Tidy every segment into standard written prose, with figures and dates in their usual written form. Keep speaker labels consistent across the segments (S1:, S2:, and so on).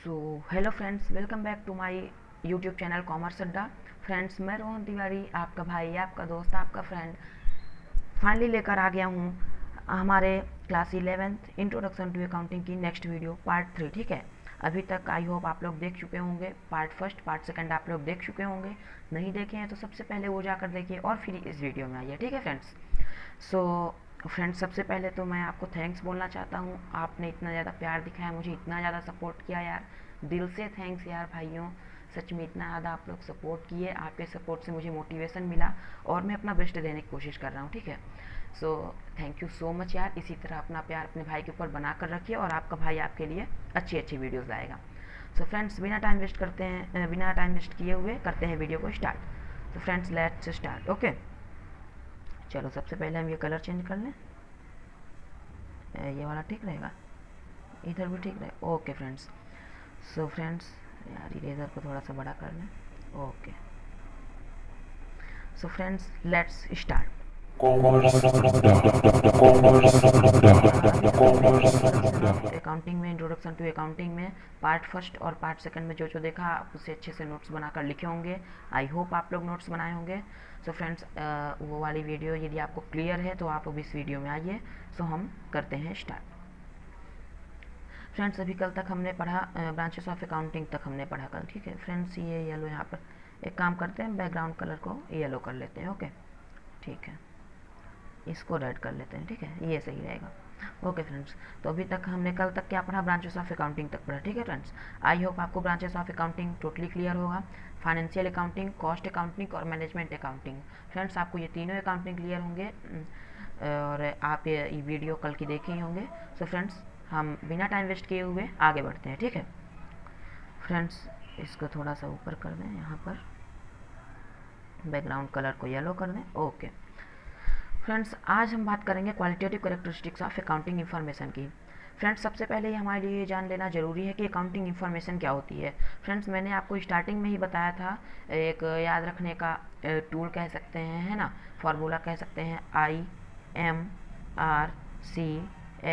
S1: So hello friends, welcome back to my YouTube channel commerce Adda. Friends, मैं रोहन तिवारी, आपका भाई, आपका दोस्त, आपका फ्रेंड, फाइनली लेकर आ गया हूँ हमारे class 11th introduction to accounting की नेक्स्ट वीडियो पार्ट 3। ठीक है, अभी तक आई होप आप लोग देख चुके होंगे। पार्ट फर्स्ट, पार्ट सेकंड आप लोग देख चुके होंगे। नहीं देखे हैं तो सबसे पहले वो जाकर देखिए और फिर इस वीडियो में आइए। ठीक है फ्रेंड्स। सो फ्रेंड्स, सबसे पहले तो मैं आपको थैंक्स बोलना चाहता हूँ। आपने इतना ज़्यादा प्यार दिखाया, मुझे इतना ज़्यादा सपोर्ट किया यार, दिल से थैंक्स यार भाइयों। सच में इतना ज़्यादा आप लोग सपोर्ट किए, आपके सपोर्ट से मुझे मोटिवेशन मिला और मैं अपना बेस्ट देने की कोशिश कर रहा हूँ। ठीक है, so thank you so much यार। इसी तरह अपना प्यार अपने भाई के ऊपर बना कर रखिए और आपका भाई आपके लिए अच्छी अच्छी वीडियोज़ लाएगा। सो फ्रेंड्स, बिना टाइम वेस्ट किए हुए करते हैं वीडियो को स्टार्ट। तो फ्रेंड्स, लेट्स स्टार्ट। ओके, चलो सबसे पहले हम ये कलर चेंज कर लें। ये वाला ठीक रहेगा, इधर भी ठीक रहेगा। Okay friends. सो फ्रेंड्स, यार इरेजर को थोड़ा सा बड़ा कर लें। Okay, so friends let's start. Accounting में, इंट्रोडक्शन टू अकाउंटिंग में पार्ट फर्स्ट और पार्ट सेकंड में जो जो देखा आप उसे अच्छे से नोट्स बनाकर लिखे होंगे। आई होप आप लोग नोट्स बनाए होंगे। सो फ्रेंड्स, वो वाली वीडियो यदि आपको क्लियर है तो आप अब इस वीडियो में आइए। सो हम करते हैं स्टार्ट। फ्रेंड्स, अभी कल तक हमने पढ़ा ब्रांचेस ऑफ अकाउंटिंग तक हमने पढ़ा कल। ठीक है फ्रेंड्स, ये येलो यहाँ पर एक काम करते हैं, बैकग्राउंड कलर को येलो कर लेते हैं। ओके ठीक है, इसको रेड कर लेते हैं। ठीक है, ये सही रहेगा। ओके फ्रेंड्स, तो अभी तक हमने कल तक क्या पढ़ा, ब्रांचेस ऑफ अकाउंटिंग तक पढ़ा। ठीक है फ्रेंड्स, आई होप आपको branches of accounting totally clear होगा। फाइनेंशियल अकाउंटिंग, कॉस्ट अकाउंटिंग और मैनेजमेंट अकाउंटिंग। फ्रेंड्स, आपको ये तीनों अकाउंटिंग क्लियर होंगे और आप ये वीडियो कल की देखे ही होंगे। सो फ्रेंड्स, हम बिना टाइम वेस्ट किए हुए आगे बढ़ते हैं। ठीक है फ्रेंड्स, इसको थोड़ा सा ऊपर कर दें, यहाँ पर बैकग्राउंड कलर को येलो कर दें। ओके फ्रेंड्स, आज हम बात करेंगे qualitative characteristics of accounting information की। फ्रेंड्स, सबसे पहले ये हमारे लिए जान लेना जरूरी है कि अकाउंटिंग इन्फॉर्मेशन क्या होती है। फ्रेंड्स, मैंने आपको स्टार्टिंग में ही बताया था, एक याद रखने का टूल कह सकते हैं, है ना, फार्मूला कह सकते हैं,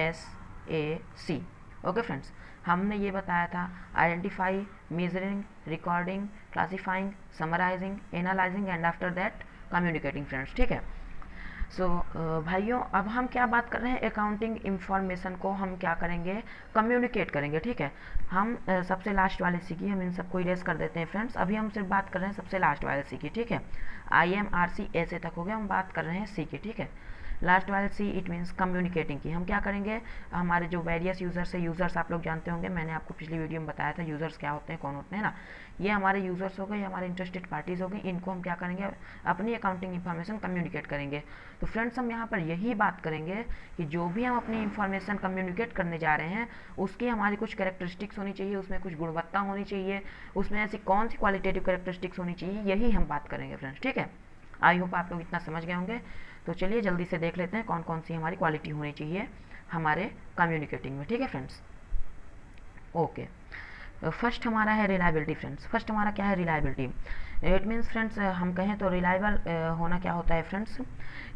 S1: IMRCSAC। ओके फ्रेंड्स, हमने ये बताया था identify, measuring, recording, classifying, summarising, analysing and after that communicating. Friends, ठीक है। सो भाइयों, अब हम क्या बात कर रहे हैं, अकाउंटिंग इंफॉर्मेशन को हम क्या करेंगे, कम्युनिकेट करेंगे। ठीक है, हम सबसे लास्ट वाले सी की, हम इन सबको इरेज कर देते हैं। फ्रेंड्स, अभी हम सिर्फ बात कर रहे हैं सबसे लास्ट वाले सी की। ठीक है, IMRCSA तक हो गया, हम बात कर रहे हैं सी की। ठीक है, लास्ट वाले सी इट मीन्स कम्युनिकेटिंग की। हम क्या करेंगे, हमारे जो वेरियस यूजर्स है, यूजर्स आप लोग जानते होंगे, मैंने आपको पिछली वीडियो में बताया था यूजर्स क्या होते हैं, कौन होते हैं ना, ये हमारे यूजर्स हो गए, हमारे इंटरेस्टेड पार्टीज हो गई, इनको हम क्या करेंगे, अपनी अकाउंटिंग इन्फॉर्मेशन कम्युनिकेट करेंगे। तो फ्रेंड्स, हम यहाँ पर यही बात करेंगे कि जो भी हम अपनी इन्फॉर्मेशन कम्युनिकेट करने जा रहे हैं उसकी हमारी कुछ कैरेक्टरिस्टिक्स होनी चाहिए, उसमें कुछ गुणवत्ता होनी चाहिए, उसमें ऐसी कौन सी क्वालिटेटिव कैरेक्टरिस्टिक्स होनी चाहिए, यही हम बात करेंगे फ्रेंड्स। ठीक है, आई होप आप लोग इतना समझ गए होंगे। तो चलिए जल्दी से देख लेते हैं कौन कौन सी हमारी क्वालिटी होनी चाहिए हमारे कम्युनिकेटिंग में। ठीक है फ्रेंड्स, ओके। फर्स्ट हमारा है रिलायबिलिटी। फ्रेंड्स, फर्स्ट हमारा क्या है, रिलायबिलिटी। इट मीन्स फ्रेंड्स, हम कहें तो रिलायबल होना क्या होता है फ्रेंड्स,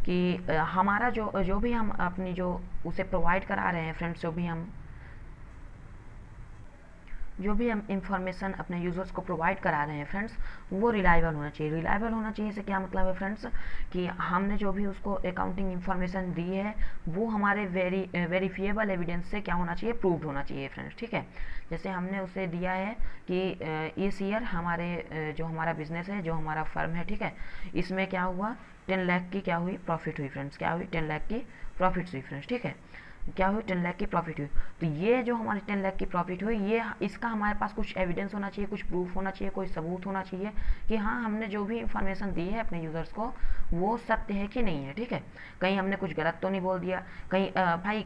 S1: कि हमारा जो भी हम अपनी जो उसे प्रोवाइड करा रहे हैं फ्रेंड्स, जो भी हम इंफॉर्मेशन अपने यूजर्स को प्रोवाइड करा रहे हैं फ्रेंड्स, वो रिलायबल होना चाहिए। रिलायबल होना चाहिए से क्या मतलब है फ्रेंड्स, कि हमने जो भी उसको अकाउंटिंग इंफॉर्मेशन दी है वो हमारे वेरीफिएबल एविडेंस से क्या होना चाहिए, प्रूव्ड होना चाहिए फ्रेंड्स। ठीक है, जैसे हमने उसे दिया है कि इस ईयर हमारे जो हमारा बिजनेस है, जो हमारा फर्म है, ठीक है, इसमें क्या हुआ, 10 लाख की क्या हुई, प्रॉफिट हुई फ्रेंड्स। क्या हुई, 10 लाख की प्रॉफिट हुई फ्रेंड्स। ठीक है, क्या हुई, 10 लाख की प्रॉफिट हुई। तो ये जो हमारी 10 लाख की प्रॉफिट हुई, ये इसका हमारे पास कुछ एविडेंस होना चाहिए, कुछ प्रूफ होना चाहिए, कोई सबूत होना चाहिए कि हाँ, हमने जो भी इंफॉर्मेशन दी है अपने यूजर्स को वो सत्य है कि नहीं है। ठीक है, कहीं हमने कुछ गलत तो नहीं बोल दिया, कहीं भाई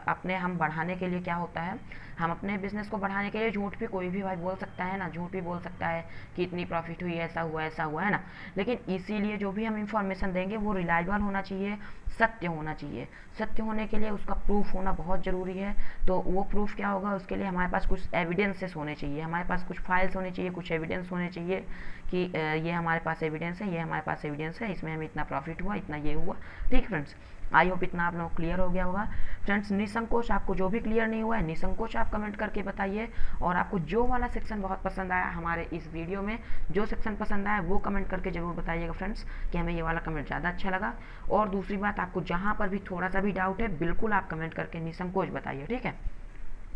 S1: अपने हम बढ़ाने के लिए क्या होता है, हम अपने बिजनेस को बढ़ाने के लिए झूठ भी कोई भी भाई बोल सकता है ना, झूठ भी बोल सकता है कि इतनी प्रॉफिट हुई, ऐसा हुआ है ना। लेकिन इसीलिए जो भी हम इंफॉर्मेशन देंगे वो रिलायबल होना चाहिए, सत्य होना चाहिए। सत्य होने के लिए उसका प्रूफ होना बहुत ज़रूरी है। तो वो प्रूफ क्या होगा, उसके लिए हमारे पास कुछ एविडेंसेस होने चाहिए, हमारे पास कुछ फाइल्स होने चाहिए, कुछ एविडेंस होने चाहिए कि ये हमारे पास एविडेंस है, ये हमारे पास एविडेंस है, इसमें हमें इतना प्रॉफिट हुआ, इतना ये हुआ। ठीक फ्रेंड्स, आई होप इतना आप लोगों को क्लियर हो गया होगा फ्रेंड्स। निसंकोच आपको जो भी क्लियर नहीं हुआ है निसंकोच आप कमेंट करके बताइए, और आपको जो वाला सेक्शन बहुत पसंद आया हमारे इस वीडियो में, जो सेक्शन पसंद आया वो कमेंट करके ज़रूर बताइएगा फ्रेंड्स कि हमें ये वाला कमेंट ज़्यादा अच्छा लगा। और दूसरी बात, आपको जहाँ पर भी थोड़ा सा भी डाउट है बिल्कुल आप कमेंट करके निसंकोच बताइए, ठीक है।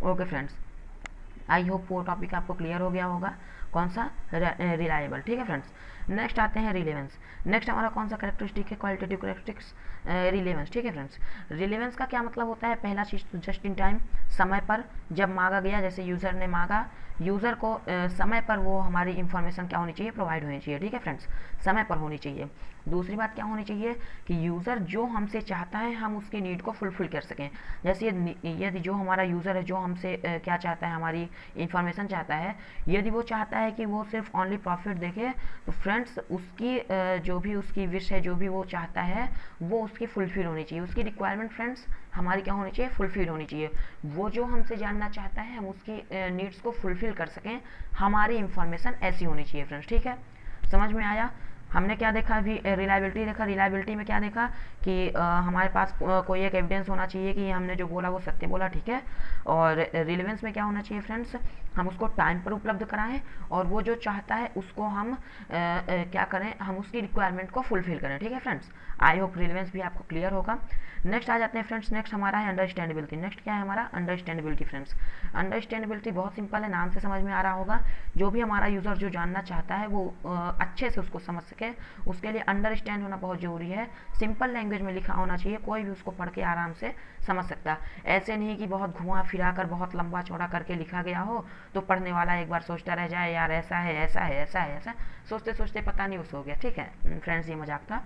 S1: ओके फ्रेंड्स, आई होप वो टॉपिक आपको क्लियर हो गया होगा, कौन सा, रिलायबल, ठीक है फ्रेंड्स। नेक्स्ट आते हैं रिलेवेंस। नेक्स्ट हमारा कौन सा कैरेक्टरिस्टिक है, क्वालिटेटिव कैरेक्टरिस्टिक्स, रिलेवेंस, ठीक है फ्रेंड्स। रिलेवेंस का क्या मतलब होता है, पहला चीज़ तो जस्ट इन टाइम, समय पर जब मांगा गया, जैसे यूज़र ने मांगा, यूज़र को समय पर वो हमारी इंफॉर्मेशन क्या होनी चाहिए, प्रोवाइड होनी चाहिए, ठीक है फ्रेंड्स, समय पर होनी चाहिए। दूसरी बात क्या होनी चाहिए कि यूज़र जो हमसे चाहता है हम उसकी नीड को फुलफिल कर सकें। जैसे यदि जो हमारा यूज़र है जो हमसे क्या चाहता है, हमारी इंफॉर्मेशन चाहता है, यदि वो चाहता है कि वो सिर्फ ओनली प्रॉफिट देखे, तो फ्रेंड्स उसकी जो भी उसकी विश है, जो भी वो चाहता है वो उसकी फुलफिल होनी चाहिए, उसकी रिक्वायरमेंट फ्रेंड्स हमारी क्या होनी चाहिए, फुलफिल होनी चाहिए। वो जो हमसे जानना चाहता है हम उसकी नीड्स को फुलफिल कर सकें, हमारी इंफॉर्मेशन ऐसी होनी चाहिए फ्रेंड्स, ठीक है। समझ में आया। हमने क्या देखा अभी, रिलायबिलिटी देखा। रिलायबिलिटी में क्या देखा कि हमारे पास कोई एक एविडेंस होना चाहिए कि हमने जो बोला वो सत्य बोला, ठीक है। और रिलेवेंस में क्या होना चाहिए फ्रेंड्स, हम उसको टाइम पर उपलब्ध कराएं, और वो जो चाहता है उसको हम क्या करें, हम उसकी रिक्वायरमेंट को फुलफिल करें, ठीक है फ्रेंड्स। आई होप रिलेवेंस भी आपको क्लियर होगा। नेक्स्ट आ जाते हैं फ्रेंड्स, नेक्स्ट हमारा है अंडरस्टैंडेबिलिटी। नेक्स्ट क्या है हमारा, अंडरस्टैंडेबिलिटी फ्रेंड्स। अंडरस्टैंडेबिलिटी बहुत सिंपल है, नाम से समझ में आ रहा होगा, जो भी हमारा यूज़र जो जानना चाहता है वो अच्छे से उसको समझ सके, उसके लिए अंडरस्टैंड होना बहुत ज़रूरी है। सिंपल लैंग्वेज में लिखा होना चाहिए, कोई भी उसको पढ़ के आराम से समझ सकता। ऐसे नहीं कि बहुत घुमा फिरा कर बहुत लंबा चौड़ा करके लिखा गया हो तो पढ़ने वाला एक बार सोचता रह जाए यार ऐसा है ऐसा है ऐसा है ऐसा, सोचते सोचते पता नहीं उस हो गया, ठीक है फ्रेंड्स, ये मजाक था।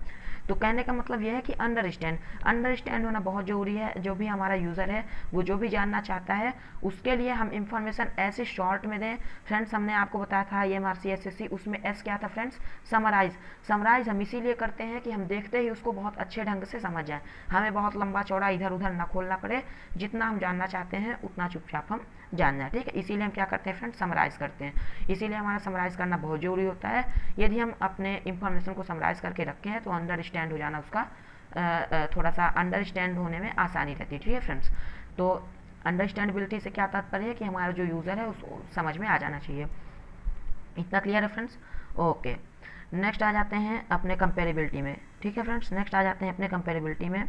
S1: तो कहने का मतलब यह है कि अंडरस्टैंड होना बहुत ज़रूरी है। जो भी हमारा यूज़र है वो जो भी जानना चाहता है उसके लिए हम इंफॉर्मेशन ऐसे शॉर्ट में दें फ्रेंड्स। हमने आपको बताया था EMRC SSC, उसमें एस क्या था फ्रेंड्स, समराइज हम इसीलिए करते हैं कि हम देखते ही उसको बहुत अच्छे ढंग से समझ जाए, हमें बहुत लंबा चौड़ा इधर उधर ना खोलना पड़े, जितना हम जानना चाहते हैं उतना चुपचाप हम जानना है, ठीक है। इसीलिए हम क्या करते हैं फ्रेंड्स, समराइज़ करते हैं, इसीलिए हमारा समराइज़ करना बहुत ज़रूरी होता है। यदि हम अपने इंफॉर्मेशन को समराइज़ करके रखें हैं तो अंडरस्टैंड हो जाना उसका थोड़ा सा अंडरस्टैंड होने में आसानी रहती है, ठीक है फ्रेंड्स। तो अंडरस्टैंडेबिलिटी से क्या तात्पर्य है कि हमारा जो यूज़र है उसको समझ में आ जाना चाहिए। इतना क्लियर है फ्रेंड्स। ओके, नेक्स्ट आ जाते हैं अपने कंपेरेबिलिटी में, ठीक है फ्रेंड्स। नेक्स्ट आ जाते हैं अपने कंपेरेबिलिटी में।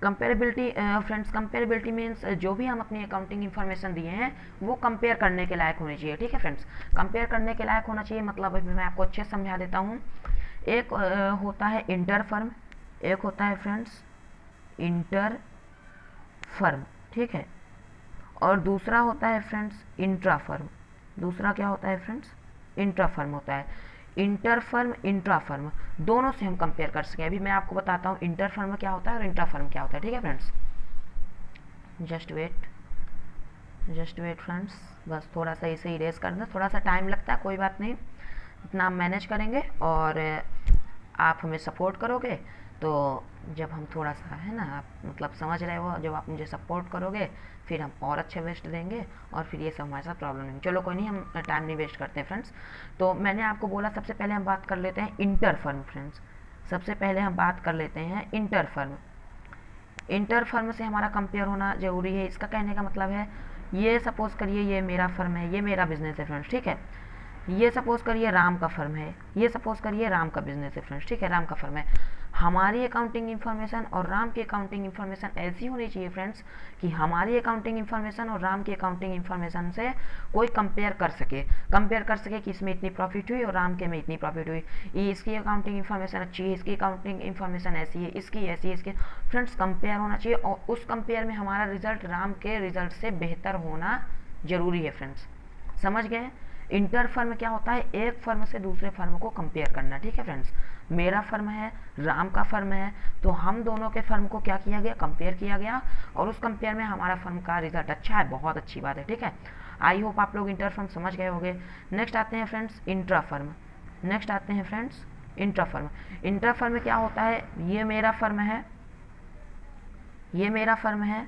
S1: कंपेरेबिलिटी फ्रेंड्स, कंपेरेबिलिटी मीन्स जो भी हम अपनी अकाउंटिंग इन्फॉर्मेशन दिए हैं वो कंपेयर करने के लायक होनी चाहिए, ठीक है फ्रेंड्स। कंपेयर करने के लायक होना चाहिए मतलब अभी मैं आपको अच्छे से समझा देता हूँ। एक होता है इंटर फर्म, एक होता है फ्रेंड्स इंटर फर्म, ठीक है, और दूसरा होता है फ्रेंड्स इंट्रा फर्म। दूसरा क्या होता है फ्रेंड्स, इंट्रा फर्म होता है। इंटर फर्म इंट्रा फर्म दोनों से हम कंपेयर कर सकें। अभी मैं आपको बताता हूँ इंटर फर्म क्या होता है और इंट्रा फर्म क्या होता है, ठीक है फ्रेंड्स। जस्ट वेट फ्रेंड्स, बस थोड़ा सा इसे इरेज कर दें, थोड़ा सा टाइम लगता है, कोई बात नहीं, इतना हम मैनेज करेंगे और आप हमें सपोर्ट करोगे तो जब हम थोड़ा सा है ना, आप मतलब समझ रहे हो, जब आप मुझे सपोर्ट करोगे फिर हम और अच्छे वेस्ट देंगे और फिर ये सब हमारे साथ प्रॉब्लम नहीं। चलो कोई नहीं, हम टाइम नहीं वेस्ट करते फ्रेंड्स। तो मैंने आपको बोला सबसे पहले हम बात कर लेते हैं इंटर फर्म फ्रेंड्स। सबसे पहले हम बात कर लेते हैं इंटर फर्म। इंटर फर्म से हमारा कंपेयर होना ज़रूरी है। इसका कहने का मतलब है, ये सपोज़ करिए ये मेरा फर्म है, ये मेरा बिजनेस है फ्रेंड्स, ठीक है। ये सपोज़ करिए राम का फर्म है, ये सपोज़ करिए राम का बिजनेस है फ्रेंड्स, ठीक है, राम का फर्म है। हमारी अकाउंटिंग इन्फॉर्मेशन और राम की अकाउंटिंग इन्फॉर्मेशन ऐसी होनी चाहिए फ्रेंड्स कि हमारी अकाउंटिंग इन्फॉर्मेशन और राम की अकाउंटिंग इन्फॉर्मेशन से कोई कंपेयर कर सके कि इसमें इतनी प्रॉफिट हुई और राम के में इतनी प्रॉफिट हुई, ये इसकी अकाउंटिंग इन्फॉर्मेशन अच्छी है, इसकी अकाउंटिंग इन्फॉर्मेशन ऐसी है, इसकी ऐसी है, इसके फ्रेंड्स कंपेयर होना चाहिए। और उस कंपेयर में हमारा रिजल्ट राम के रिजल्ट से बेहतर होना ज़रूरी है फ्रेंड्स, समझ गए। इंटर फर्म क्या होता है, एक फर्म से दूसरे फर्म को कंपेयर करना, ठीक है फ्रेंड्स। मेरा फर्म है, राम का फर्म है, तो हम दोनों के फर्म को क्या किया गया, कंपेयर किया गया, और उस कंपेयर में हमारा फर्म का रिजल्ट अच्छा है, बहुत अच्छी बात है, ठीक है। आई होप आप लोग इंटर फर्म समझ गए होंगे। नेक्स्ट आते हैं फ्रेंड्स इंट्रा फर्म। नेक्स्ट आते हैं friends intra firm. Intra firm क्या होता है, ये मेरा फर्म है, ये मेरा फर्म है,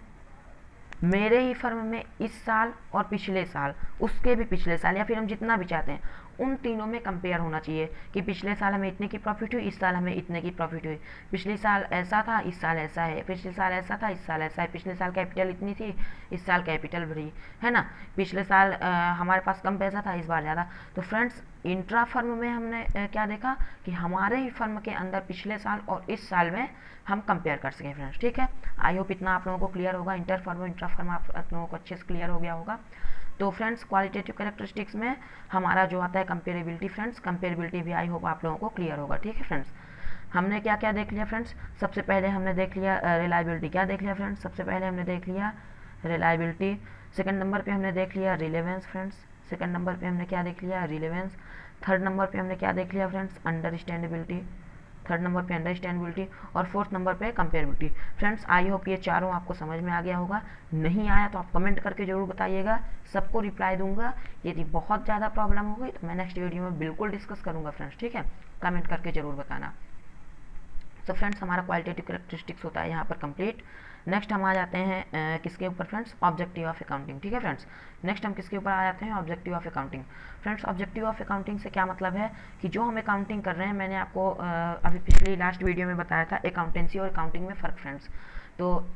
S1: मेरे ही फर्म में इस साल और पिछले साल, उसके भी पिछले साल, या फिर हम जितना भी चाहते हैं उन तीनों में कंपेयर होना चाहिए कि पिछले साल हमें इतने की प्रॉफिट हुई, इस साल हमें इतने की प्रॉफिट हुई, पिछले साल ऐसा था, इस साल ऐसा है, पिछले साल ऐसा था, इस साल ऐसा है, पिछले साल कैपिटल इतनी थी, इस साल कैपिटल बढ़ी, है ना, पिछले साल हमारे पास कम पैसा था, इस बार ज़्यादा। तो फ्रेंड्स इंट्रा फर्म में हमने क्या देखा कि हमारे ही फर्म के अंदर पिछले साल और इस साल में हम कंपेयर कर सकें फ्रेंड्स, ठीक है। आई होप इतना आप लोगों को क्लियर होगा, इंटर फर्म इंट्रा फर्म आप लोगों को अच्छे से क्लियर हो गया होगा। तो फ्रेंड्स क्वालिटेटिव कैरेक्टरिस्टिक्स में हमारा जो आता है कंपेरेबिलिटी, फ्रेंड्स कंपेरेबिलिटी भी आई होप आप लोगों को क्लियर होगा, ठीक है फ्रेंड्स। हमने क्या क्या देख लिया फ्रेंड्स, सबसे पहले हमने देख लिया रिलायबिलिटी, क्या देख लिया फ्रेंड्स, सबसे पहले हमने देख लिया रिलायबिलिटी, सेकंड नंबर पे हमने देख लिया रिलेवेंस फ्रेंड्स, सेकंड नंबर पे हमने क्या देख लिया रिलेवेंस, थर्ड नंबर पे हमने क्या देख लिया फ्रेंड्स अंडरस्टैंडेबिलिटी, थर्ड नंबर पे अंडरस्टैंडेबिलिटी, और फोर्थ नंबर पे कंपेरेबिलिटी। फ्रेंड्स आई होप ये चारों आपको समझ में आ गया होगा, नहीं आया तो आप कमेंट करके ज़रूर बताइएगा, सबको रिप्लाई दूंगा। यदि बहुत ज़्यादा प्रॉब्लम हो गई तो मैं नेक्स्ट वीडियो में बिल्कुल डिस्कस करूंगा फ्रेंड्स, ठीक है, कमेंट करके ज़रूर बताना। तो फ्रेंड्स हमारा क्वालिटेटिव कैरेक्टरिस्टिक्स होता है यहाँ पर कंप्लीट। नेक्स्ट हम आ जाते हैं किसके ऊपर फ्रेंड्स, ऑब्जेक्टिव ऑफ अकाउंटिंग, ठीक है फ्रेंड्स। नेक्स्ट हम किसके ऊपर आ जाते हैं, objective of accounting. Friends objective of accounting से क्या मतलब है कि जो हम अकाउंटिंग कर रहे हैं, मैंने आपको अभी पिछली लास्ट वीडियो में बताया था अकाउंटेंसी और अकाउंटिंग में फ़र्क फ्रेंड्स। तो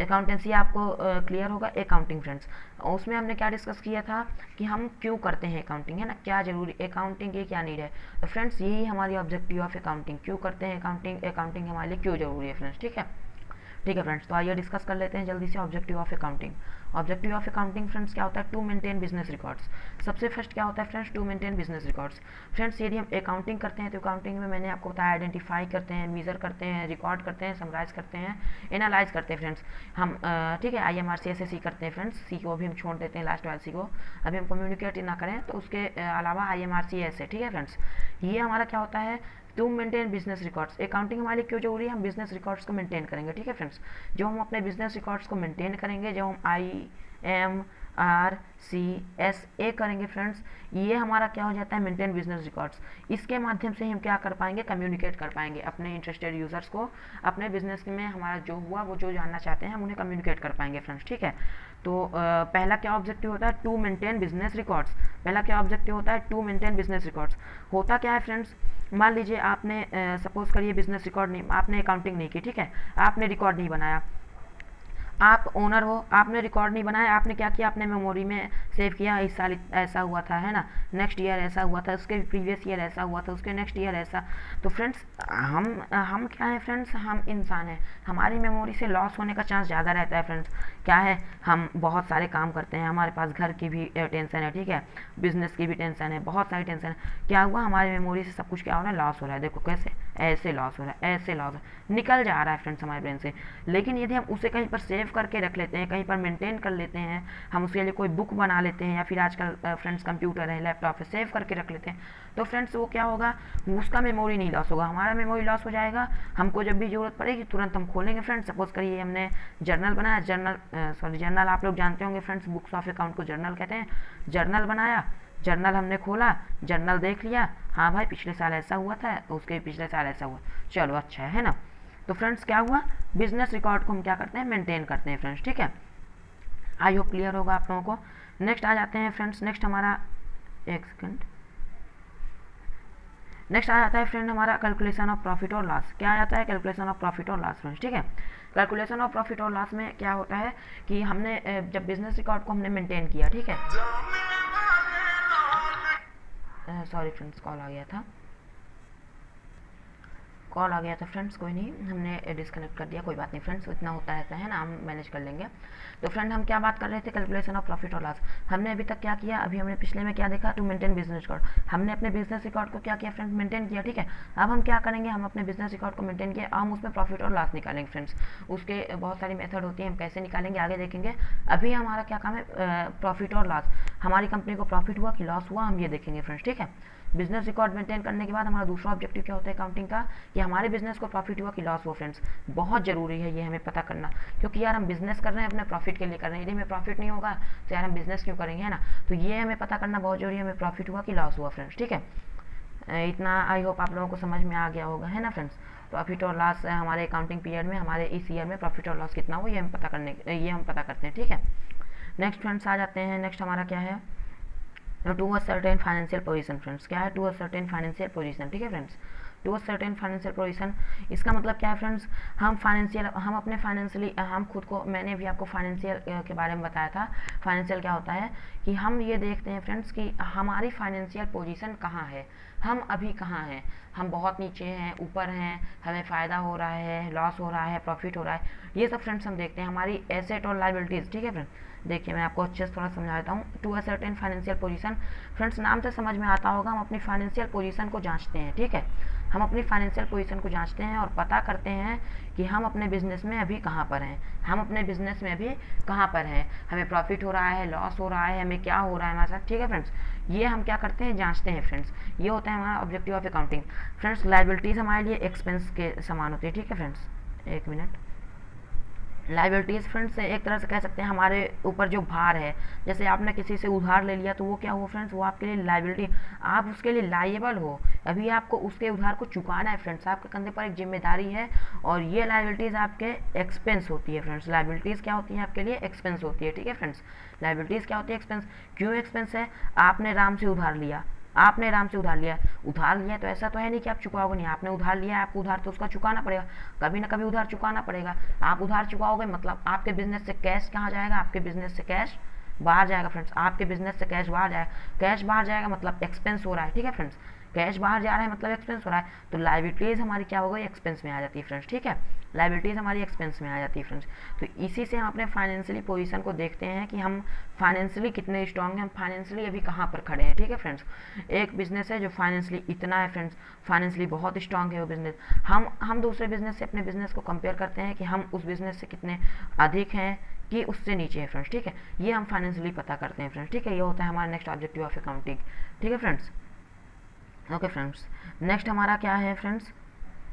S1: अकाउंटेंसी आपको क्लियर होगा, अकाउंटिंग फ्रेंड्स उसमें हमने क्या डिस्कस किया था कि हम क्यों करते हैं अकाउंटिंग, है ना, क्या जरूरी अकाउंटिंग ये क्या नीड है। तो फ्रेंड्स यही हमारी ऑब्जेक्टिव ऑफ अकाउंटिंग, क्यों करते हैं अकाउंटिंग, अकाउंटिंग हमारे लिए क्यों जरूरी है फ्रेंड्स, ठीक है। ठीक है फ्रेंड्स, तो आइए डिस्कस कर लेते हैं जल्दी से objective of accounting. Objective of accounting friends क्या होता है, टू मेंटेन बिजनेस रिकॉर्ड्स। सबसे फर्स्ट क्या होता है friends, to maintain business records. Friends यदि हम अकाउंटिंग करते हैं तो अकाउंटिंग में मैंने आपको बताया आइडेंटिफाई करते हैं, मेजर करते हैं, रिकॉर्ड करते हैं, समराइज करते हैं, एनालाइज करते हैं फ्रेंड्स हम, ठीक है, IMRC SSC करते हैं फ्रेंड्स, सी को अभी हम छोड़ देते हैं लास्ट वाले सी को, अभी हम कम्युनिकेट ना करें तो उसके अलावा IMRC ऐसे, ठीक है फ्रेंड्स। ये हमारा क्या होता है, to maintain business records. Accounting हमारे लिए क्यों जरूरी है, हम बिजनेस रिकॉर्ड्स को मेंटेन करेंगे, ठीक है फ्रेंड्स। जो हम अपने बिजनेस रिकॉर्ड्स को मेंटेन करेंगे, जो हम IMRCSA करेंगे फ्रेंड्स, ये हमारा क्या हो जाता है, मेंटेन बिजनेस रिकॉर्ड्स। इसके माध्यम से हम क्या कर पाएंगे, कम्युनिकेट कर पाएंगे अपने इंटरेस्टेड यूजर्स को, अपने बिजनेस में हमारा जो हुआ वो जो जानना चाहते हैं हम उन्हें कम्युनिकेट कर पाएंगे फ्रेंड्स, ठीक है। तो पहला क्या ऑब्जेक्टिव होता है, टू मेंटेन बिजनेस रिकॉर्ड्स। पहला क्या ऑब्जेक्टिव होता है, टू मेंटेन बिजनेस रिकॉर्ड्स। होता क्या है फ्रेंड्स, मान लीजिए आपने सपोज करिए बिजनेस रिकॉर्ड नहीं, आपने अकाउंटिंग नहीं की, ठीक है, आपने रिकॉर्ड नहीं बनाया, आप ओनर हो, आपने रिकॉर्ड नहीं बनाया, आपने क्या किया, अपने मेमोरी में सेव किया, इस साल ऐसा हुआ था, है ना, नेक्स्ट ईयर ऐसा हुआ था, उसके प्रीवियस ईयर ऐसा हुआ था, उसके नेक्स्ट ईयर ऐसा। तो फ्रेंड्स हम क्या है फ्रेंड्स, हम इंसान हैं, हमारी मेमोरी से लॉस होने का चांस ज़्यादा रहता है फ्रेंड्स। क्या है, हम बहुत सारे काम करते हैं, हमारे पास घर की भी टेंशन है, ठीक है, बिजनेस की भी टेंशन है, बहुत सारी टेंशन है, क्या हुआ हमारी मेमोरी से सब कुछ क्या हो रहा है, लॉस हो रहा है। देखो कैसे, ऐसे लॉस हो रहा है, ऐसे लॉस निकल जा रहा है फ्रेंड्स हमारे ब्रेन से। लेकिन यदि हम उसे कहीं पर सेव करके रख लेते हैं, कहीं पर मेंटेन कर लेते हैं, हम उसके लिए कोई बुक बना लेते हैं, या फिर आजकल फ्रेंड्स कंप्यूटर है, लैपटॉप है, सेव करके रख लेते हैं, तो फ्रेंड्स वो क्या होगा, उसका मेमोरी नहीं लॉस होगा, हमारा मेमोरी लॉस हो जाएगा। हमको जब भी जरूरत पड़ेगी तुरंत हम खोलेंगे फ्रेंड्स। सपोज करिए हमने जर्नल बनाया, जर्नल आप लोग जानते होंगे फ्रेंड्स, बुक्स ऑफ अकाउंट को जर्नल कहते हैं। जर्नल बनाया, जर्नल हमने खोला, जर्नल देख लिया, हाँ भाई पिछले साल ऐसा हुआ था, तो उसके पिछले साल ऐसा हुआ, चलो अच्छा है ना। तो फ्रेंड्स क्या हुआ, बिजनेस रिकॉर्ड को हम क्या करते हैं, मेंटेन करते हैं फ्रेंड्स, ठीक है। आई होप क्लियर होगा आप लोगों को। नेक्स्ट आ जाते हैं फ्रेंड्स, नेक्स्ट हमारा एक सेकंड, नेक्स्ट आ जाता है फ्रेंड हमारा कैलकुलेशन ऑफ प्रॉफिट और लॉस। क्या आ जाता है, कैलकुलेशन ऑफ प्रॉफिट और लॉस फ्रेंड्स, ठीक है। कैलकुलेशन ऑफ प्रॉफिट और लॉस में क्या होता है कि हमने जब बिजनेस रिकॉर्ड को हमने मेंटेन किया, ठीक है, सॉरी फ्रेंड्स कॉल आ गया था, कॉल आ गया था फ्रेंड्स, कोई नहीं, हमने डिस्कनेक्ट कर दिया, कोई बात नहीं फ्रेंड्स, इतना होता रहता है ना, हम मैनेज कर लेंगे। तो फ्रेंड हम क्या बात कर रहे थे, कैलकुलेशन ऑफ प्रॉफिट और लॉस। हमने अभी तक क्या किया, अभी हमने पिछले में क्या देखा, टू मेंटेन बिजनेस रिकॉर्ड। हमने अपने बिजनेस रिकॉर्ड को क्या किया फ्रेंड्स, मेंटेन किया, ठीक है। अब हम क्या करेंगे, हम अपने बिजनेस रिकॉर्ड को मेंटेन किया, हम उसमें प्रॉफिट और लॉस निकालेंगे फ्रेंड्स। उसके बहुत सारी मेथड होती है, हम कैसे निकालेंगे आगे देखेंगे। अभी हमारा क्या काम है, प्रॉफिट और लॉस, हमारी कंपनी को प्रॉफिट हुआ कि लॉस हुआ, हम ये देखेंगे फ्रेंड्स, ठीक है। बिजनेस रिकॉर्ड मेंटेन करने के बाद हमारा दूसरा ऑब्जेक्टिव क्या होता है अकाउंटिंग का, कि हमारे बिजनेस को प्रॉफिट हुआ कि लॉस हुआ फ्रेंड्स। बहुत जरूरी है ये हमें पता करना, क्योंकि यार हम बिजनेस कर रहे हैं अपने प्रॉफिट के लिए कर रहे हैं, यदि हमें प्रॉफिट नहीं होगा तो यार हम बिजनेस क्यों करेंगे, है ना। तो ये हमें पता करना बहुत जरूरी है, हमें प्रॉफिट हुआ कि लॉस हुआ फ्रेंड्स, ठीक है। इतना आई होप आप लोगों को समझ में आ गया होगा, है ना फ्रेंड्स। प्रॉफिट और लॉस हमारे अकाउंटिंग पीरियड में, हमारे इस ईयर में प्रॉफिट और लॉस कितना हो ये हम पता करते हैं, ठीक है। नेक्स्ट फ्रेंड्स आ जाते हैं, नेक्स्ट हमारा क्या है, to a certain financial position friends. क्या है, to a certain financial position, ठीक है friends. To a certain financial position, इसका मतलब क्या है फ्रेंड्स, हम अपने फाइनेंशियली, हम खुद को, मैंने भी आपको फाइनेंशियल के बारे में बताया था। फाइनेंशियल क्या होता है कि हम ये देखते हैं फ्रेंड्स कि हमारी फाइनेंशियल पोजीशन कहाँ है, हम अभी कहाँ हैं, हम बहुत नीचे हैं, ऊपर हैं, हमें फ़ायदा हो रहा है, लॉस हो रहा है, प्रॉफिट हो रहा है, ये सब फ्रेंड्स हम देखते हैं, हमारी एसेट और लाइबिलिटीज़, ठीक है फ्रेंड्स। देखिए मैं आपको अच्छे से थोड़ा समझा देता हूँ। To a certain financial position friends, नाम से समझ में आता होगा, हम अपनी फाइनेंशियल पोजीशन को जांचते हैं, ठीक है। हम अपनी फाइनेंशियल पोजीशन को जांचते हैं और पता करते हैं कि हम अपने बिजनेस में अभी कहाँ पर हैं, हम अपने बिजनेस में अभी कहाँ पर हैं, हमें प्रॉफिट हो रहा है, लॉस हो रहा है, हमें क्या हो रहा है हमारे साथ, ठीक है फ्रेंड्स। ये हम क्या करते हैं, जांचते हैं फ्रेंड्स। ये होता है हमारा objective of accounting friends. Liabilities हमारे लिए एक्सपेंस के समान होती है, ठीक है फ्रेंड्स। एक मिनट, लाइबिलिटीज़ फ्रेंड्स एक तरह से कह सकते हैं हमारे ऊपर जो भार है, जैसे आपने किसी से उधार ले लिया तो वो क्या हुआ फ्रेंड्स, वो आपके लिए लाइबिलिटी, आप उसके लिए लाइएबल हो, अभी आपको उसके उधार को चुकाना है फ्रेंड्स, आपके कंधे पर एक जिम्मेदारी है, और ये लाइबिलिटीज़ आपके एक्सपेंस होती है फ्रेंड्स। लाइबिलिटीज़ क्या होती है आपके लिए, एक्सपेंस होती है, ठीक है फ्रेंड्स। लाइबिलिटीज़ क्या होती है, एक्सपेंस। क्यों एक्सपेंस है, आपने राम से उधार लिया, आपने आराम से उधार लिया तो ऐसा तो है नहीं कि आप चुकाओगे नहीं, आपने उधार लिया है, आपको उधार तो उसका चुकाना पड़ेगा, कभी ना कभी उधार चुकाना पड़ेगा। आप उधार चुकाओगे मतलब आपके बिजनेस से कैश कहाँ जाएगा, आपके बिजनेस से कैश बाहर जाएगा फ्रेंड्स, आपके बिजनेस से कैश बाहर जाएगा, कैश बाहर जाएगा मतलब एक्सपेंस हो रहा है, ठीक है फ्रेंड्स। कैश बाहर जा रहा है मतलब एक्सपेंस हो रहा है, तो लाइबिलिटीज़ हमारी क्या हो गई, एक्सपेंस में आ जाती है फ्रेंड्स, ठीक है। लाइबिलिटीज़ हमारी एक्सपेंस में आ जाती है फ्रेंड्स। तो इसी से हम अपने फाइनेंशियली पोजीशन को देखते हैं कि हम फाइनेंशियली कितने स्ट्रॉन्ग हैं, हम फाइनेंशियली अभी कहाँ पर खड़े हैं, ठीक है फ्रेंड्स। एक बिजनेस है जो फाइनेंशियली इतना है फ्रेंड्स, फाइनेंशियली बहुत स्ट्रॉन्ग है वो बिजनेस, हम दूसरे बिजनेस से अपने बिजनेस को कंपेयर करते हैं कि हम उस बिजनेस से कितने अधिक हैं कि उससे नीचे है फ्रेंड्स, ठीक है। ये हम फाइनेंशियली पता करते हैं फ्रेंड्स, ठीक है। ये होता है हमारा नेक्स्ट ऑब्जेक्टिव ऑफ अकाउंटिंग, ठीक है फ्रेंड्स। ओके फ्रेंड्स, नेक्स्ट हमारा क्या है फ्रेंड्स,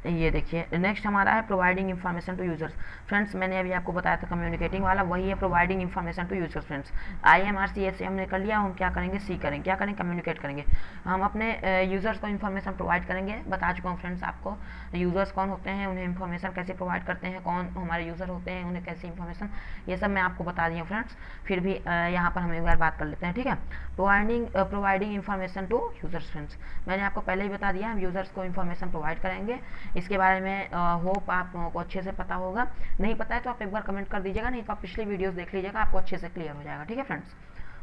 S1: ये देखिए नेक्स्ट हमारा है providing information to users friends. मैंने अभी आपको बताया था कम्युनिकेटिंग वाला, वही है providing information to users friends. IMRC से हमने कर लिया, हम क्या करेंगे, सी करेंगे, क्या करेंगे, कम्युनिकेट करेंगे, हम अपने यूजर्स को इन्फॉर्मेशन प्रोवाइड करेंगे। बता चुका हूँ फ्रेंड्स आपको यूजर्स कौन होते हैं, उन्हें इन्फॉर्मेशन कैसे प्रोवाइड करते हैं, कौन हमारे यूजर होते हैं, उन्हें कैसी इन्फॉर्मेशन, ये सब मैं आपको बता दिया फ्रेंड्स। फिर भी यहाँ पर हम एक बार बात कर लेते हैं, ठीक है। Providing information to users friends, मैंने आपको पहले ही बता दिया, हम यूजर्स को इन्फॉर्मेशन प्रोवाइड करेंगे। इसके बारे में होप आप लोगों को अच्छे से पता होगा, नहीं पता है तो आप एक बार कमेंट कर दीजिएगा, नहीं तो आप पिछली वीडियोस देख लीजिएगा, आपको अच्छे से क्लियर हो जाएगा, ठीक है फ्रेंड्स।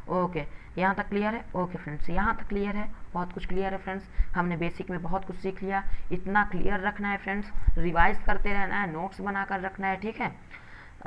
S1: ओके, यहाँ तक क्लियर है, ओके फ्रेंड्स, यहाँ तक क्लियर है, बहुत कुछ क्लियर है फ्रेंड्स। हमने बेसिक में बहुत कुछ सीख लिया, इतना क्लियर रखना है फ्रेंड्स, रिवाइज करते रहना है, नोट्स बनाकर रखना है, ठीक है।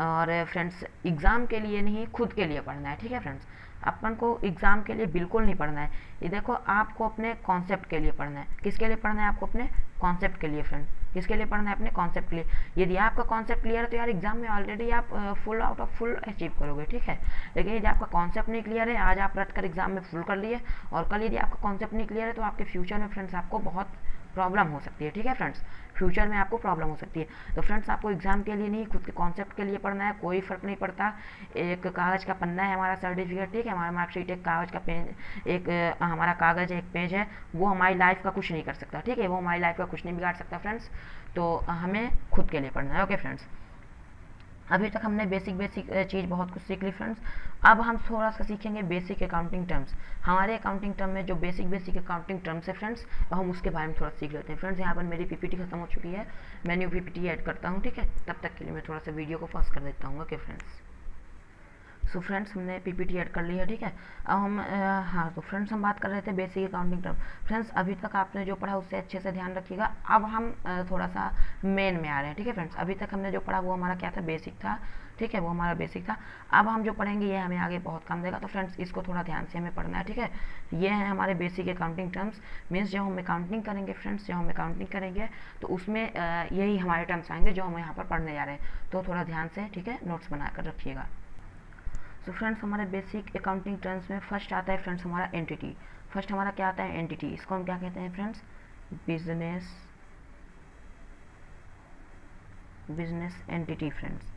S1: और फ्रेंड्स एग्ज़ाम के लिए नहीं, खुद के लिए पढ़ना है, ठीक है फ्रेंड्स। अपन को एग्ज़ाम के लिए बिल्कुल नहीं पढ़ना है, ये देखो आपको अपने कॉन्सेप्ट के लिए पढ़ना है। किसके लिए पढ़ना है, आपको अपने कॉन्सेप्ट के लिए फ्रेंड, किसके लिए पढ़ना है, अपने कॉन्सेप्ट के लिए। यदि आपका कॉन्सेप्ट क्लियर है तो यार एग्जाम में ऑलरेडी आप full out of full achieve करोगे, ठीक है। लेकिन यदि आपका कॉन्सेप्ट नहीं क्लियर है, आज आप रट कर एग्जाम में फुल कर लिए, और कल यदि आपका कॉन्सेप्ट नहीं क्लियर है तो आपके फ्यूचर में फ्रेंड्स आपको बहुत प्रॉब्लम हो सकती है, ठीक है फ्रेंड्स। फ्यूचर में आपको प्रॉब्लम हो सकती है, तो फ्रेंड्स आपको एग्जाम के लिए नहीं, खुद के कॉन्सेप्ट के लिए पढ़ना है, कोई फ़र्क नहीं पड़ता। एक कागज़ का पन्ना है हमारा सर्टिफिकेट, ठीक है, हमारा मार्कशीट एक कागज़ का पेज, एक हमारा कागज़ एक पेज है, वो हमारी लाइफ का कुछ नहीं कर सकता, ठीक है, वो हमारी लाइफ का कुछ नहीं बिगाड़ सकता फ्रेंड्स। तो हमें खुद के लिए पढ़ना है, ओके फ्रेंड्स। अभी तक हमने बेसिक चीज़ बहुत कुछ सीख ली फ्रेंड्स। अब हम थोड़ा सा सीखेंगे बेसिक अकाउंटिंग टर्म्स। हमारे अकाउंटिंग टर्म में जो बेसिक अकाउंटिंग टर्म्स है फ्रेंड्स, हम उसके बारे में थोड़ा सीख लेते हैं फ्रेंड्स। यहाँ पर मेरी PPT खत्म हो चुकी है, मैं न्यू PPT ऐड करता हूँ, ठीक है। तब तक के लिए मैं थोड़ा सा वीडियो को पॉज कर देता हूँ, ओके फ्रेंड्स। सो फ्रेंड्स हमने PPT ऐड कर ली है, ठीक है। अब हम हाँ, तो फ्रेंड्स हम बात कर रहे थे बेसिक अकाउंटिंग टर्म। फ्रेंड्स अभी तक आपने जो पढ़ा उससे अच्छे से ध्यान रखिएगा। अब हम थोड़ा सा मेन में आ रहे हैं, ठीक है फ्रेंड्स। अभी तक हमने जो पढ़ा वो हमारा क्या था, बेसिक था, ठीक है, वो हमारा बेसिक था। अब हम जो पढ़ेंगे ये हमें आगे बहुत काम देगा, तो फ्रेंड्स इसको थोड़ा ध्यान से हमें पढ़ना है, ठीक है। ये है हमारे बेसिक अकाउंटिंग टर्म्स, मीन्स जब हम अकाउंटिंग करेंगे फ्रेंड्स, जब हम अकाउंटिंग करेंगे तो उसमें यही हमारे टर्म्स आएंगे जो हम यहाँ पर पढ़ने जा रहे हैं। तो थोड़ा ध्यान से, ठीक है, नोट्स बनाकर रखिएगा। सो फ्रेंड्स हमारे बेसिक अकाउंटिंग टर्म्स में फर्स्ट आता है फ्रेंड्स हमारा एंटिटी। फर्स्ट हमारा क्या आता है, एंटिटी। इसको हम क्या कहते हैं फ्रेंड्स, बिजनेस एंटिटी फ्रेंड्स।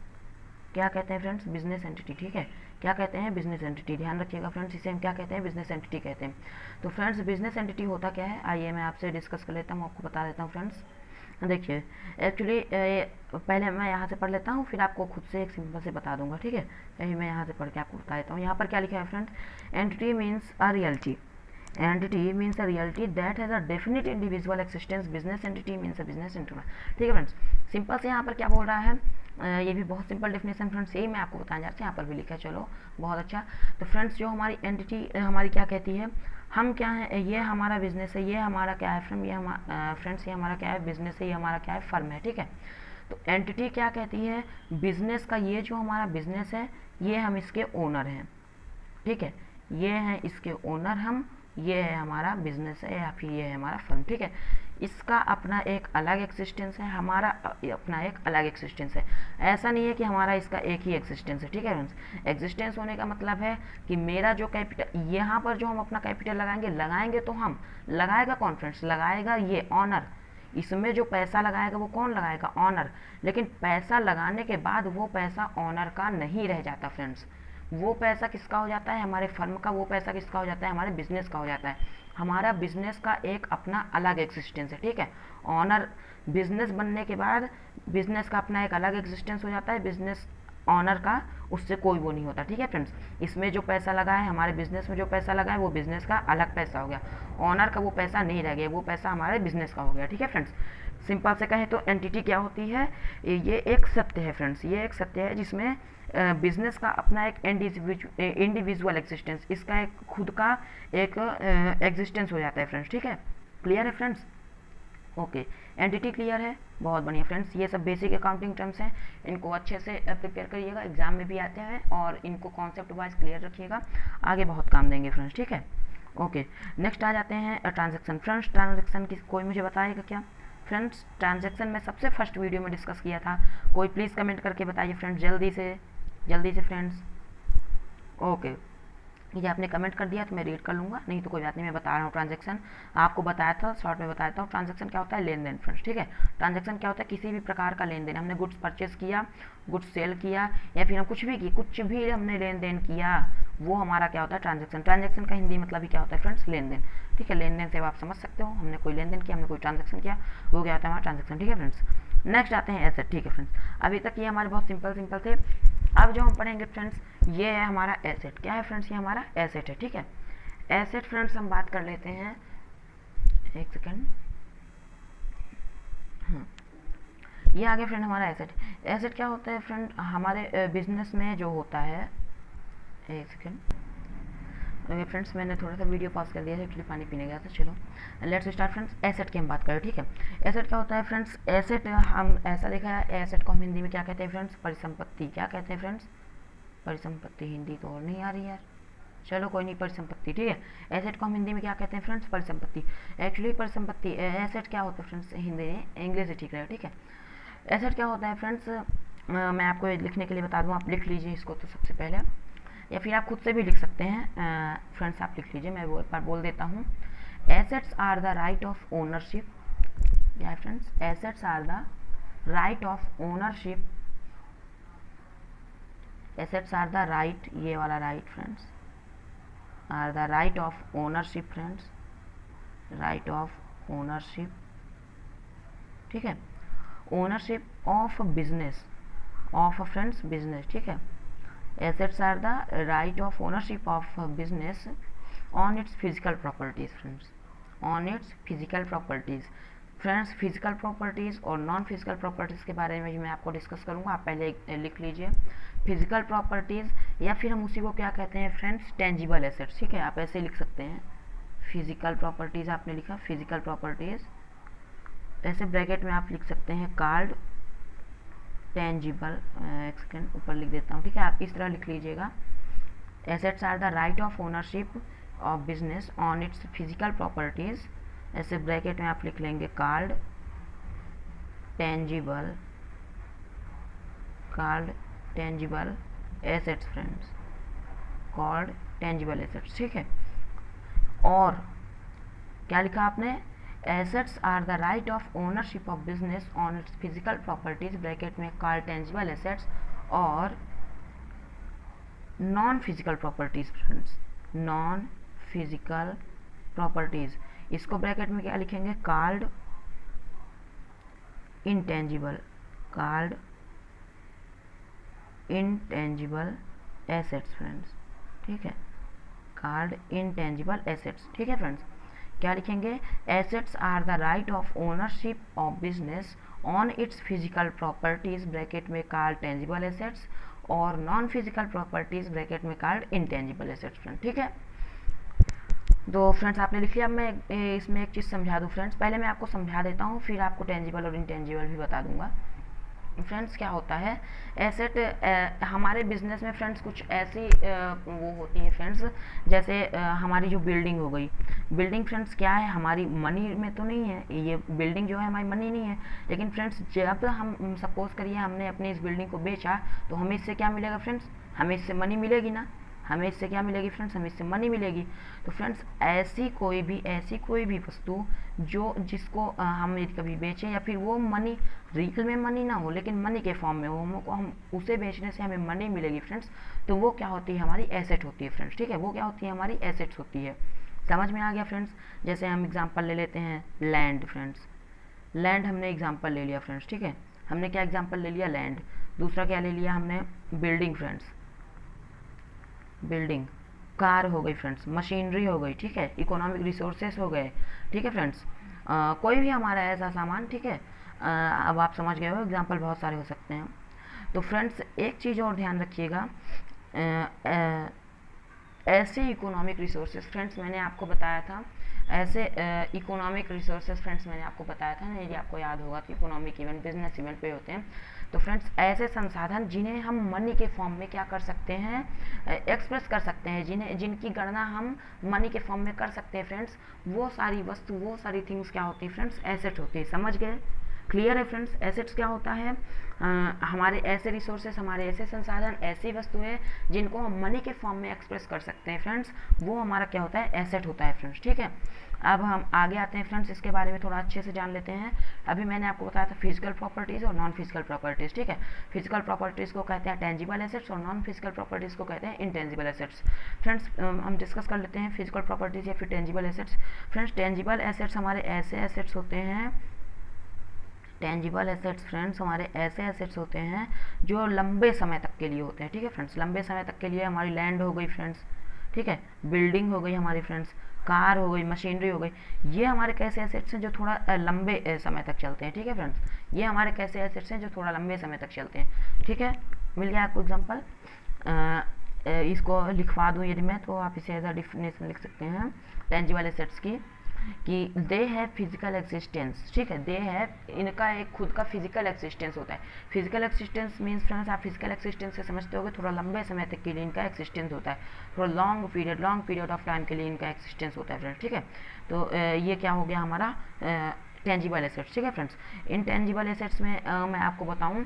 S1: क्या कहते हैं फ्रेंड्स, बिजनेस एंटिटी, ठीक है। क्या कहते हैं, बिजनेस एंटिटी, ध्यान रखिएगा फ्रेंड्स, इसे हम क्या कहते हैं, बिजनेस एंटिटी कहते हैं। तो फ्रेंड्स बिजनेस एंटिटी होता क्या है, आइए मैं आपसे डिस्कस कर लेता हूँ, आपको बता देता हूँ फ्रेंड्स। देखिए एक्चुअली पहले मैं यहाँ से पढ़ लेता हूँ, फिर आपको खुद से एक सिंपल से बता दूंगा, ठीक है। यही मैं यहाँ से पढ़ के आपको बता देता हूँ। यहाँ पर क्या लिखा है friends, entity means a reality, entity means a reality that has a definite individual existence, business entity means a business entity। ठीक है फ्रेंड्स, सिंपल से यहाँ पर क्या बोल रहा है, ये भी बहुत सिंपल डेफिनेशन फ्रेंड्स, यही मैं आपको बताने जा रहा हूँ, यहाँ पर भी लिखा है, चलो बहुत अच्छा। तो फ्रेंड्स जो हमारी एंटिटी हमारी क्या कहती है, हम क्या है, ये हमारा बिजनेस है, ये हमारा क्या है फ्रेंड, ये फ्रेंड्स ये हमारा क्या है बिजनेस है, ये हमारा क्या है फर्म है, ठीक है। तो एंटिटी क्या कहती है, बिजनेस का, ये जो हमारा बिजनेस है ये हम इसके ओनर हैं, ठीक है, ये हैं इसके ओनर हम, ये है हमारा बिजनेस है या फिर ये है हमारा फर्म, ठीक है। इसका अपना एक अलग एक्सिस्टेंस है, हमारा अपना एक अलग एक्सिस्टेंस है। ऐसा नहीं है कि हमारा इसका एक ही एक्सिस्टेंस है, ठीक है फ्रेंड्स। एक्सिस्टेंस होने का मतलब है कि मेरा जो कैपिटल, यहाँ पर जो हम अपना कैपिटल लगाएंगे तो हम, लगाएगा कौन फ्रेंड्स, लगाएगा ये ऑनर। इसमें जो पैसा लगाएगा वो कौन लगाएगा, ऑनर। लेकिन पैसा लगाने के बाद वो पैसा ऑनर का नहीं रह जाता फ्रेंड्स, वो पैसा किसका हो जाता है, हमारे फर्म का, वो पैसा किसका हो जाता है, हमारे बिजनेस का हो जाता है। हमारा बिजनेस का एक अपना अलग एक्सिस्टेंस है, ठीक है। ऑनर बिजनेस बनने के बाद बिजनेस का अपना एक अलग एक्सिस्टेंस हो जाता है, बिजनेस ऑनर का उससे कोई वो नहीं होता, ठीक है फ्रेंड्स। इसमें जो पैसा लगा है, हमारे बिजनेस में जो पैसा लगा है वो बिजनेस का अलग पैसा हो गया, ऑनर का वो पैसा नहीं रह गया, वो पैसा हमारे बिजनेस का हो गया, ठीक है फ्रेंड्स। सिंपल से कहें तो एंटिटी क्या होती है, ये एक सत्य है फ्रेंड्स, ये एक सत्य है जिसमें बिजनेस का अपना एक इंडिविजुअल एक्सिस्टेंस, इसका एक खुद का एक एग्जिस्टेंस हो जाता है फ्रेंड्स, ठीक है। क्लियर है फ्रेंड्स, ओके। एंटिटी क्लियर है, बहुत बढ़िया फ्रेंड्स। ये सब बेसिक अकाउंटिंग टर्म्स हैं, इनको अच्छे से प्रिपेयर करिएगा, एग्जाम में भी आते हैं, और इनको कॉन्सेप्ट वाइज क्लियर रखिएगा, आगे बहुत काम देंगे फ्रेंड्स, ठीक है। ओके, नेक्स्ट आ जाते हैं ट्रांजैक्शन। फ्रेंड्स ट्रांजैक्शन की कोई मुझे बताएगा क्या फ्रेंड्स, ट्रांजैक्शन में सबसे फर्स्ट वीडियो में डिस्कस किया था, कोई प्लीज़ कमेंट करके बताइए फ्रेंड्स, जल्दी से फ्रेंड्स। ओके, ये आपने कमेंट कर दिया तो मैं रीड कर लूँगा, नहीं तो कोई बात नहीं, मैं बता रहा हूँ। ट्रांजैक्शन आपको बताया था, शॉर्ट में बताया था। ट्रांजैक्शन क्या होता है, लेन देन फ्रेंड्स, ठीक है। ट्रांजैक्शन क्या होता है, किसी भी प्रकार का लेन देन, हमने गुड्स परचेस किया, गुड्स सेल किया, या फिर हम कुछ भी हमने लेन देन किया, वो हमारा क्या होता है, ट्रांजैक्शन। ट्रांजैक्शन का हिंदी मतलब ही क्या होता है फ्रेंड्स, लेन देन, ठीक है। लेन देन से आप समझ सकते हो, हमने कोई लेन देन किया, हमने कोई ट्रांजैक्शन किया, वो क्या होता है हमारा ट्रांजैक्शन, ठीक है फ्रेंड्स। नेक्स्ट आते हैं एसेट, ठीक है फ्रेंड्स। अभी तक ये हमारे बहुत सिंपल थे। अब जो हम पढ़ेंगे फ्रेंड्स, ये है हमारा एसेट। क्या है फ्रेंड्स, ये हमारा एसेट है, ठीक है। एसेट फ्रेंड्स हम बात कर लेते हैं, एक सेकेंड, हाँ, ये आगे फ्रेंड हमारा एसेट। एसेट क्या होता है फ्रेंड, हमारे बिजनेस में जो होता है, एक सेकेंड फ्रेंड्स, मैंने थोड़ा सा वीडियो पॉज कर दिया था, एक्चुअली पानी पीने गया था। चलो लेट्स स्टार्ट फ्रेंड्स, एसेट की हम बात करें, ठीक है। एसेट क्या होता है फ्रेंड्स, एसेट हम ऐसा लिखा है, एसेट को हम हिंदी में क्या कहते हैं फ्रेंड्स, परिसंपत्ति। क्या कहते हैं फ्रेंड्स, परिसंपत्ति। हिंदी तो और नहीं आ रही यार, चलो कोई नहीं, परिसंपत्ति, ठीक है। एसेट को हम हिंदी में क्या कहते हैं फ्रेंड्स, परिसंपत्ति। एक्चुअली परिसंपत्ति, एसेट क्या होता है फ्रेंड्स, हिंदी इंग्लिश से ठीक रहेगा, ठीक है। एसेट क्या होता है फ्रेंड्स, मैं आपको लिखने के लिए बता दूँ, आप लिख लीजिए इसको तो सबसे पहले, या फिर आप खुद से भी लिख सकते हैं फ्रेंड्स, आप लिख लीजिए, मैं वो एक बार बोल देता हूँ। Assets are the right of ownership, क्या है फ्रेंड्स, assets are the right of ownership, assets are the right, ये वाला right friends, are the right of ownership friends, right of ownership, ठीक है। Ownership of business, of friends business, ठीक है। Assets are the right of ownership of business on its physical properties friends, on its physical properties friends. Physical properties और non physical properties के बारे में भी मैं आपको डिस्कस करूँगा, आप पहले लिख लीजिए फिजिकल प्रॉपर्टीज़, या फिर हम उसी को क्या कहते हैं फ्रेंड्स, टेंजिबल एसेट्स, ठीक है। आप ऐसे लिख सकते हैं, फिजिकल प्रॉपर्टीज़ आपने लिखा, फिजिकल प्रॉपर्टीज़, ऐसे ब्रैकेट में आप लिख सकते हैं कार्ड टेंजिबल, एक सेकेंड ऊपर लिख देता हूँ, ठीक है। आप इस तरह लिख लीजिएगा, assets are the right of ownership of business on its physical properties, ऐसे ब्रैकेट में आप लिख लेंगे called tangible assets friends, called tangible assets, ठीक है। और क्या लिखा आपने, assets are the right of ownership of business on its physical properties, bracket में कॉल्ड टेंजिबल एसेट्स, और non physical properties friends, non physical properties, इसको ब्रैकेट में क्या लिखेंगे, called intangible called intangible assets friends, ठीक है, called intangible assets, ठीक है फ्रेंड्स। क्या लिखेंगे? assets are the right of ownership of business on its physical properties bracket में called tangible assets और नॉन फिजिकल प्रॉपर्टीज ब्रैकेट में called intangible assets फ्रेंड्स, ठीक है। तो फ्रेंड्स आपने लिख लिया। अब मैं इसमें एक चीज़ समझा दूँ फ्रेंड्स, पहले मैं आपको समझा देता हूँ, फिर आपको टेंजिबल और इंटेंजिबल भी बता दूंगा। फ्रेंड्स क्या होता है एसेट, हमारे बिजनेस में फ्रेंड्स कुछ ऐसी वो होती हैं फ्रेंड्स, जैसे हमारी जो बिल्डिंग हो गई, बिल्डिंग फ्रेंड्स क्या है, हमारी मनी में तो नहीं है, ये बिल्डिंग जो है हमारी मनी नहीं है, लेकिन फ्रेंड्स जब हम सपोज करिए हमने अपनी इस बिल्डिंग को बेचा तो हमें इससे क्या मिलेगा फ्रेंड्स, हमें इससे मनी मिलेगी ना, हमें इससे क्या मिलेगी फ्रेंड्स, हमें इससे मनी मिलेगी। तो फ्रेंड्स ऐसी कोई भी वस्तु जो जिसको हम कभी बेचें या फिर वो मनी रियल में मनी ना हो लेकिन मनी के फॉर्म में हो, हमको हम उसे बेचने से हमें मनी मिलेगी फ्रेंड्स, तो वो क्या होती है, हमारी एसेट होती है फ्रेंड्स, ठीक है, वो क्या होती है, हमारी एसेट्स होती है। समझ में आ गया फ्रेंड्स। जैसे हम एग्जांपल ले लेते हैं लैंड फ्रेंड्स, लैंड हमने एग्जांपल ले लिया फ्रेंड्स, ठीक है, हमने क्या एग्जांपल ले लिया, लैंड। दूसरा क्या ले लिया हमने, बिल्डिंग फ्रेंड्स, बिल्डिंग, कार हो गई फ्रेंड्स, मशीनरी हो गई, ठीक है, इकोनॉमिक रिसोर्सेस हो गए, ठीक है फ्रेंड्स, कोई भी हमारा ऐसा सामान, ठीक है। अब आप समझ गए हो, एग्जांपल बहुत सारे हो सकते हैं। तो फ्रेंड्स एक चीज़ और ध्यान रखिएगा, ऐसे इकोनॉमिक रिसोर्सेज फ्रेंड्स मैंने आपको बताया था, ऐसे इकोनॉमिक रिसोर्सेज फ्रेंड्स मैंने आपको बताया था ना, यदि आपको याद होगा तो इकोनॉमिक इवेंट, बिजनेस इवेंट पे होते हैं। तो फ्रेंड्स ऐसे संसाधन जिन्हें हम मनी के फॉर्म में क्या कर सकते हैं, एक्सप्रेस कर सकते हैं, जिनकी गणना हम मनी के फॉर्म में कर सकते हैं फ्रेंड्स, वो सारी वस्तु, वो सारी थिंग्स क्या होती है फ्रेंड्स, एसेट होती है। समझ गए? क्लियर है फ्रेंड्स। एसेट्स क्या होता है, हमारे ऐसे रिसोर्सेस, हमारे ऐसे संसाधन, ऐसी वस्तुएं जिनको हम मनी के फॉर्म में एक्सप्रेस कर सकते हैं फ्रेंड्स, वो हमारा क्या होता है, एसेट होता है फ्रेंड्स, ठीक है। अब हम आगे आते हैं फ्रेंड्स, इसके बारे में थोड़ा अच्छे से जान लेते हैं। अभी मैंने आपको बताया था फिजिकल प्रॉपर्टीज़ और नॉन फिजिकल प्रॉपर्टीज़, ठीक है। फिजिकल प्रॉपर्टीज़ को कहते हैं टेंजिबल एसेट्स और नॉन फिजिकल प्रॉपर्टीज़ को कहते हैं इंटेंजिबल एसेट्स। फ्रेंड्स हम डिस्कस कर लेते हैं फिजिकल प्रॉपर्टीज़ या फिर tangible assets. Friends tangible assets हमारे ऐसे एसेट्स होते हैं, टेंजिबल एसेट्स फ्रेंड्स हमारे ऐसे एसेट्स होते हैं जो लंबे समय तक के लिए होते हैं, ठीक है फ्रेंड्स। लंबे समय तक के लिए हमारी लैंड हो गई फ्रेंड्स, ठीक है, बिल्डिंग हो गई हमारी फ्रेंड्स, कार हो गई, मशीनरी हो गई, ये हमारे कैसे एसेट्स हैं जो थोड़ा लंबे समय तक चलते हैं, ठीक है फ्रेंड्स। ये हमारे कैसे एसेट्स हैं जो थोड़ा लंबे समय तक चलते हैं, ठीक है। मिल गया आपको एग्जांपल, इसको लिखवा दूँ यदि मैं, तो आप इसे एज अ डिफिनेशन लिख सकते हैं टेंजिबल एसेट्स की, कि दे हैव फिजिकल एक्सिस्टेंस, ठीक है, दे हैव, इनका एक खुद का फिजिकल एक्सिस्टेंस होता है। फिजिकल एक्सिस्टेंस मीन्स फ्रेंड्स, आप फिजिकल एक्सिस्टेंस से समझते होगे थोड़ा लंबे समय तक के लिए इनका एक्सिस्टेंस होता है, थोड़ा लॉन्ग पीरियड ऑफ टाइम के लिए इनका एक्सिस्टेंस होता है फ्रेंड्स, ठीक है। तो ये क्या हो गया हमारा टेंजिबल एसेट्स, ठीक है फ्रेंड्स। इन टेंजिबल एसेट्स में मैं आपको बताऊं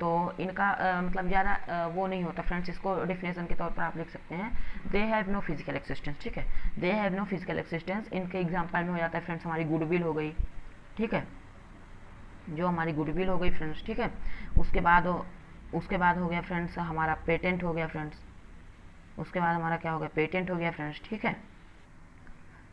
S1: तो इनका मतलब ज़्यादा वो नहीं होता फ्रेंड्स, इसको डिफिनेशन के तौर पर आप लिख सकते हैं, they have no physical existence, ठीक है, they have no physical existence. इनके एग्जांपल में हो जाता है फ्रेंड्स हमारी गुडविल हो गई, ठीक है, जो हमारी गुडविल हो गई फ्रेंड्स, ठीक है। उसके बाद हो गया फ्रेंड्स हमारा पेटेंट हो गया फ्रेंड्स, उसके बाद हमारा क्या हो गया, पेटेंट हो गया फ्रेंड्स, ठीक है,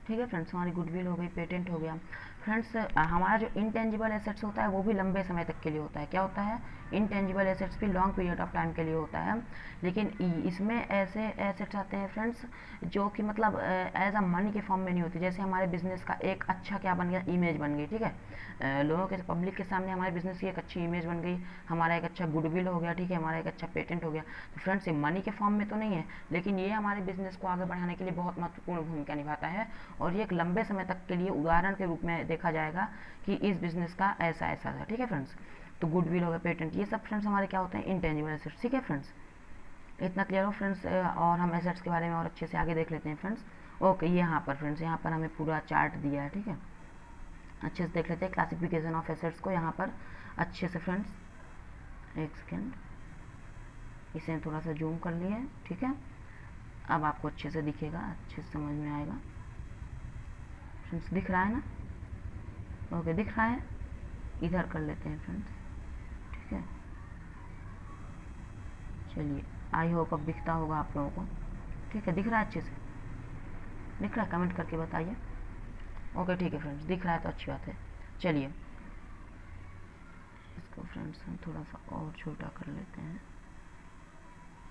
S1: ठीक है फ्रेंड्स, हमारी गुडविल हो गई, पेटेंट हो गया फ्रेंड्स। हमारा जो इनटेंजिबल एसेट्स होता है वो भी लंबे समय तक के लिए होता है। क्या होता है, इनटेंजिबल एसेट्स भी लॉन्ग पीरियड ऑफ टाइम के लिए होता है, लेकिन इसमें ऐसे एसेट्स आते हैं फ्रेंड्स जो कि मतलब एज अ मनी के फॉर्म में नहीं होती। जैसे हमारे बिजनेस का एक अच्छा क्या बन गया, इमेज बन गई, ठीक है, लोगों के पब्लिक के सामने हमारे बिजनेस की एक अच्छी इमेज बन गई, हमारा एक अच्छा गुडविल हो गया, ठीक है, हमारा एक अच्छा पेटेंट हो गया। तो फ्रेंड्स ये मनी के फॉर्म में तो नहीं है, लेकिन ये हमारे बिजनेस को आगे बढ़ाने के लिए बहुत महत्वपूर्ण भूमिका निभाता है, और ये एक लंबे समय तक के लिए उदाहरण के रूप में देखा जाएगा कि इस बिजनेस का ऐसा ऐसा था, ठीक है फ्रेंड्स। तो गुडविल हो गया, पेटेंट, ये सब फ्रेंड्स हमारे क्या होते हैं, इंटेंजिबल एसेट्स, ठीक है फ्रेंड्स। इतना क्लियर हो फ्रेंड्स, और हम एसेट्स के बारे में और अच्छे से आगे देख लेते हैं फ्रेंड्स। ओके, यहाँ पर फ्रेंड्स, यहाँ पर हमें पूरा चार्ट दिया है, ठीक है, अच्छे से देख लेते हैं क्लासिफिकेशन ऑफ एसेट्स को यहाँ पर अच्छे से फ्रेंड्स। एक सेकेंड, इसे थोड़ा सा जूम कर लिए, ठीक है, अब आपको अच्छे से दिखेगा, अच्छे से समझ में आएगा फ्रेंड्स। दिख रहा है ना, ओके दिख रहा है, इधर कर लेते हैं फ्रेंड्स, ठीक है, चलिए, आई होप अब दिखता होगा आप लोगों को, ठीक है, दिख रहा है अच्छे से, दिख रहा है, कमेंट करके बताइए। ओके ठीक है फ्रेंड्स, दिख रहा है तो अच्छी बात है। चलिए इसको फ्रेंड्स हम थोड़ा सा और छोटा कर लेते हैं,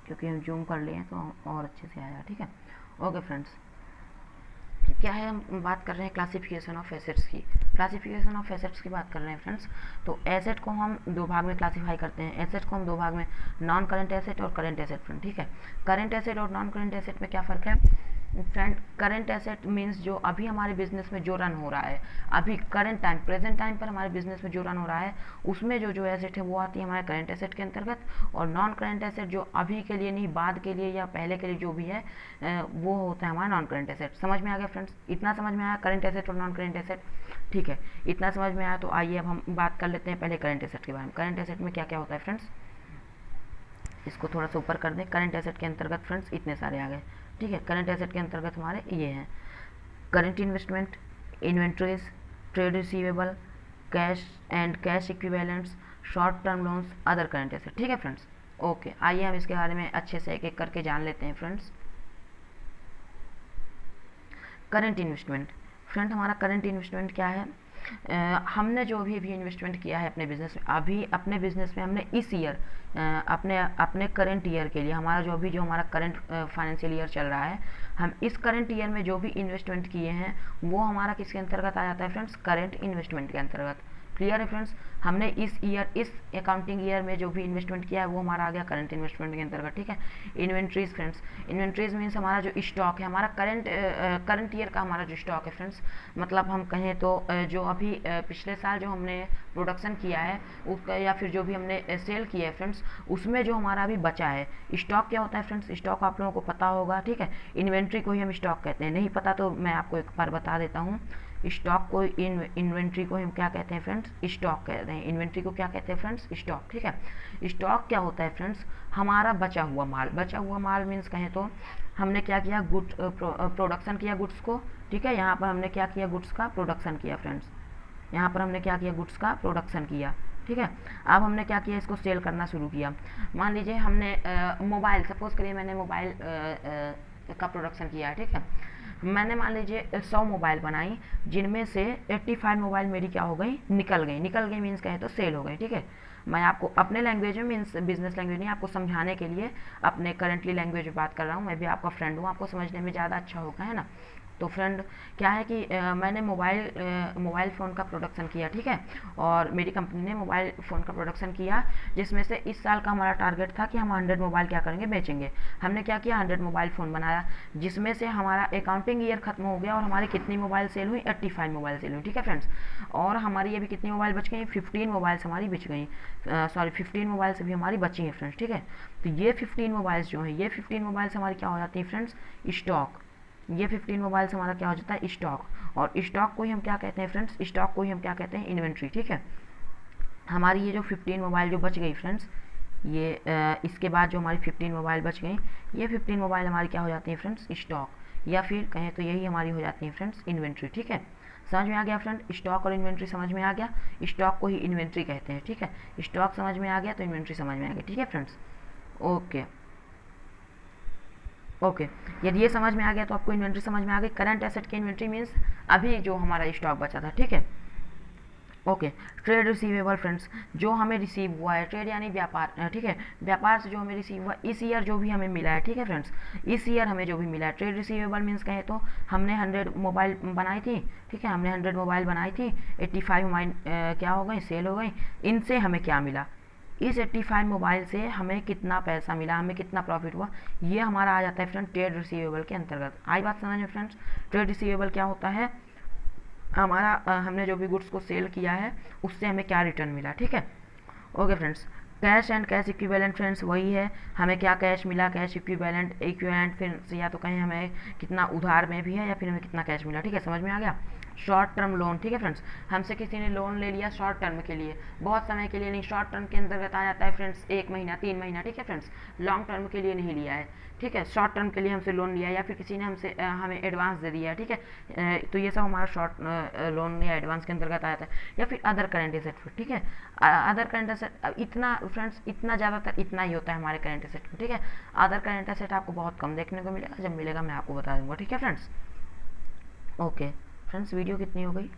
S1: क्योंकि हम जूम कर लिए तो और अच्छे से आया। ठीक है, ओके फ्रेंड्स, क्या है, हम बात कर रहे हैं क्लासिफिकेशन ऑफ एसेट्स की। क्लासिफिकेशन ऑफ एसेट्स की बात कर रहे हैं फ्रेंड्स। तो एसेट को हम दो भाग में क्लासीफाई करते हैं। एसेट को हम दो भाग में, नॉन करेंट एसेट और करेंट एसेट फ्रेंड। ठीक है, करेंट एसेट और नॉन करेंट एसेट में क्या फ़र्क है फ्रेंड? करेंट एसेट मीन्स जो अभी हमारे बिजनेस में जो रन हो रहा है, अभी करेंट टाइम, प्रेजेंट टाइम पर हमारे बिजनेस में जो रन हो रहा है, उसमें जो जो एसेट है वो आती है हमारे करेंट एसेट के अंतर्गत। और नॉन करेंट एसेट जो अभी के लिए नहीं, बाद के लिए या पहले के लिए जो भी है, वो होता है हमारा नॉन करेंट एसेट। समझ में आ गया फ्रेंड्स? इतना समझ में आया करेंट एसेट और नॉन करेंट एसेट? ठीक है, इतना समझ में आया तो आइए अब हम बात कर लेते हैं पहले करेंट एसेट के बारे में। करेंट एसेट में क्या क्या होता है फ्रेंड्स, इसको थोड़ा सा ऊपर कर दें। करंट एसेट के अंतर्गत फ्रेंड्स इतने सारे आ गए। ठीक है, करंट एसेट के अंतर्गत हमारे ये हैं: current investment, inventories, trade receivable, cash and cash equivalents, short term loans, other current asset. ठीक है फ्रेंड्स, ओके, आइए हम इसके बारे में अच्छे से एक एक करके जान लेते हैं फ्रेंड्स। करंट इन्वेस्टमेंट फ्रेंड, हमारा करंट इन्वेस्टमेंट क्या है? हमने जो भी इन्वेस्टमेंट किया है अपने बिजनेस में, अभी अपने बिजनेस में हमने इस ईयर, अपने करंट ईयर के लिए, हमारा जो हमारा करंट फाइनेंशियल ईयर चल रहा है, हम इस करंट ईयर में जो भी इन्वेस्टमेंट किए हैं वो हमारा किसके अंतर्गत आ जाता है फ्रेंड्स? करंट इन्वेस्टमेंट के अंतर्गत। क्लियर है फ्रेंड्स? हमने इस अकाउंटिंग ईयर में जो भी इन्वेस्टमेंट किया है वो हमारा आ गया करंट इन्वेस्टमेंट के अंतर्गत। ठीक है, इन्वेंट्रीज फ्रेंड्स, इन्वेंट्रीज मीन्स हमारा जो स्टॉक है, हमारा करंट ईयर का हमारा जो स्टॉक है फ्रेंड्स, मतलब हम कहें तो जो अभी पिछले साल जो हमने प्रोडक्शन किया है उसका, या फिर जो भी हमने सेल किया है फ्रेंड्स, उसमें जो हमारा अभी बचा है। स्टॉक क्या होता है फ्रेंड्स? स्टॉक आप लोगों को पता होगा। ठीक है, इन्वेंट्री को ही हम स्टॉक कहते हैं, नहीं पता तो मैं आपको एक बार बता देता हूँ। स्टॉक को, इन्वेंट्री को हम क्या कहते हैं फ्रेंड्स? स्टॉक कहते हैं। इन्वेंट्री को क्या कहते हैं फ्रेंड्स? स्टॉक। ठीक है, स्टॉक क्या होता है फ्रेंड्स? हमारा बचा हुआ माल। बचा हुआ माल मीन्स कहें तो हमने क्या किया, गुड प्रोडक्शन किया गुड्स को। ठीक है, यहाँ पर हमने क्या किया, गुड्स का प्रोडक्शन किया फ्रेंड्स। यहाँ पर हमने क्या किया, गुड्स का प्रोडक्शन किया। ठीक है, अब हमने क्या किया, इसको सेल करना शुरू किया। मान लीजिए हमने मोबाइल, सपोज करिए मैंने मोबाइल का प्रोडक्शन किया है। ठीक है, मैंने मान लीजिए 100 मोबाइल बनाई, जिनमें से 85 मोबाइल मेरी क्या हो गई, निकल गई मीन्स कहे तो सेल हो गई। ठीक है, मैं आपको अपने लैंग्वेज में, मीन्स बिजनेस लैंग्वेज नहीं, आपको समझाने के लिए अपने करेंटली लैंग्वेज में बात कर रहा हूँ। मैं भी आपका फ्रेंड हूँ, आपको समझने में ज़्यादा अच्छा होगा, है ना। तो फ्रेंड क्या है कि मैंने मोबाइल फ़ोन का प्रोडक्शन किया। ठीक है, और मेरी कंपनी ने मोबाइल फ़ोन का प्रोडक्शन किया, जिसमें से इस साल का हमारा टारगेट था कि हम 100 मोबाइल क्या करेंगे, बेचेंगे। हमने क्या किया, 100 मोबाइल फ़ोन बनाया, जिसमें से हमारा अकाउंटिंग ईयर खत्म हो गया और हमारी कितनी मोबाइल सेल हुई, 85 मोबाइल सेल हुई। ठीक है फ्रेंड्स, और हमारी अभी कितनी मोबाइल बच गई, 15 मोबाइल्स हमारी बच गई, 15 मोबाइल्स अभी हमारी बची हैं फ्रेंड्स। ठीक है, तो ये 15 मोबाइल्स जो हैं, ये 15 मोबाइल्स हमारी क्या हो जाती हैं फ्रेंड्स, स्टॉक। ये 15 मोबाइल्स हमारा क्या हो जाता है, स्टॉक। और स्टॉक को ही हम क्या कहते हैं फ्रेंड्स, स्टॉक को ही हम क्या कहते हैं, इन्वेंट्री। ठीक है, हमारी ये जो 15 मोबाइल जो बच गई फ्रेंड्स, ये इसके बाद जो हमारी 15 मोबाइल बच गई, ये 15 मोबाइल हमारी क्या हो जाती है फ्रेंड्स, स्टॉक, या फिर कहें तो यही हमारी हो जाती है फ्रेंड्स इन्वेंट्री। ठीक है, समझ में आ गया फ्रेंड? स्टॉक और इन्वेंट्री समझ में आ गया। स्टॉक को ही इन्वेंट्री कहते हैं। ठीक है, स्टॉक समझ में आ गया तो इन्वेंट्री समझ में आ गया। ठीक है फ्रेंड्स, ओके ओके, यदि ये समझ में आ गया तो आपको इन्वेंट्री समझ में आ गई। करंट एसेट की इन्वेंट्री मीन्स अभी जो हमारा स्टॉक बचा था। ठीक है, ओके, ट्रेड रिसीवेबल फ्रेंड्स, जो हमें रिसीव हुआ है, ट्रेड यानी व्यापार। ठीक है, व्यापार से जो हमें रिसीव हुआ इस ईयर जो भी हमें मिला है। ठीक है फ्रेंड्स, इस ईयर हमें जो भी मिला है, ट्रेड रिसीवेबल मीन्स कहें तो हमने 100 मोबाइल बनाई थी। ठीक है, हमने 100 मोबाइल बनाई थी, 85 मोबाइल क्या हो गई, सेल हो गई। इनसे हमें क्या मिला, इस 85 मोबाइल से हमें कितना पैसा मिला, हमें कितना प्रॉफिट हुआ, ये हमारा आ जाता है फ्रेंड ट्रेड रिसीवेबल के अंतर्गत। आई बात समझ में फ्रेंड्स? ट्रेड रिसीवेबल क्या होता है, हमारा हमने जो भी गुड्स को सेल किया है उससे हमें क्या रिटर्न मिला। ठीक है, okay friends, cash and cash equivalent friends वही है, हमें क्या कैश मिला, कैश इक्विवेलेंट फिर या तो कहें हमें कितना उधार में भी है या फिर हमें कितना कैश मिला। ठीक है, समझ में आ गया। शॉर्ट टर्म लोन, ठीक है फ्रेंड्स, हमसे किसी ने लोन ले लिया शॉर्ट टर्म के लिए, बहुत समय के लिए नहीं, शॉर्ट टर्म के अंतर्गत आ जाता है फ्रेंड्स 1 महीना 3 महीना। ठीक है फ्रेंड्स, लॉन्ग टर्म के लिए नहीं लिया है। ठीक है, शॉर्ट टर्म के लिए हमसे लोन लिया या फिर किसी ने हमसे हमें एडवांस दे दिया है। ठीक है, तो ये सब हमारा शॉर्ट लोन या एडवांस के अंतर्गत आ जाता है। या फिर अदर करेंट एसेट। ठीक है, अदर करेंट एसेट इतना फ्रेंड्स, इतना ज़्यादातर इतना ही होता है हमारे करेंट एसेट में। ठीक है, अदर करेंट एसेट आपको बहुत कम देखने को मिलेगा, जब मिलेगा मैं आपको बता दूंगा। ठीक है फ्रेंड्स, ओके फ्रेंड्स, वीडियो कितनी हो गई,